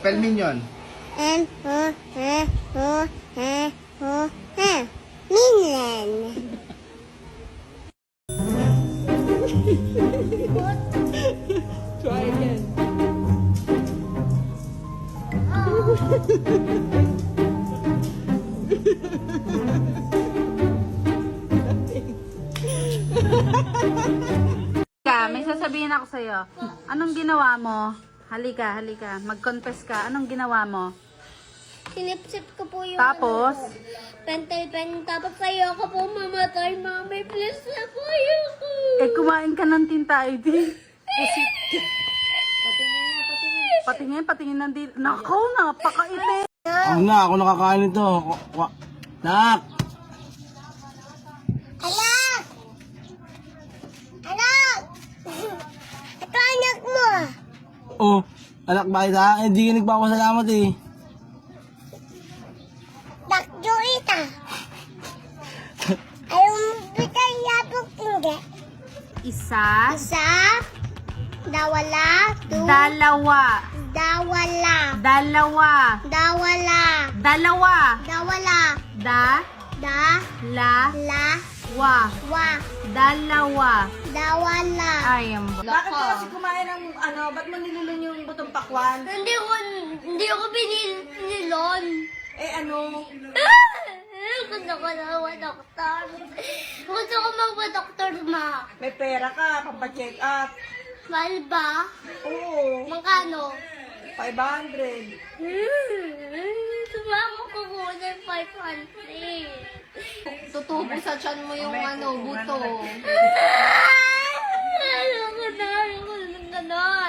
Spell minion. Minion. Try again. May sasabihin ako sa'yo. Anong ginawa mo? Halika, halika. Mag-confess ka. Anong ginawa mo? Sinipsip ko po yung Tapos? pentel. Tapos sa'yo ako po mamatay, mami. Please na po ayoko. Kumain ka ng tinta ID. Patingin ng dito. Nakaw, napakaitin. Ako na, ako nakakain nito. Nak! Anak! Anak! Ito anak mo. Oh, anak ba ita? Hindi ka nagpapasalamat eh. Dakjo ita. Ayaw mo bitay yabok hindi. Isa, Isa. Dawala. dalawa, Dawala. dalawa, Dawala. dalawa, Dawala. da, Da. la, La. wa, Wa. dalawa. Dawala. Ayun. Bakit ka kasi kumain ng ba't mo nilulun yung butong pakwan? Hindi ko pinilon. Eh ano? Gusto ko na doktor. Gusto ko magpa-doktor, ma. May pera ka, pampacheck up. Mahal ba? Oo, Magkano? 500. Sumama ko muna yung 500. Tutubo sa tiyan mo yung buto. Ayoko na.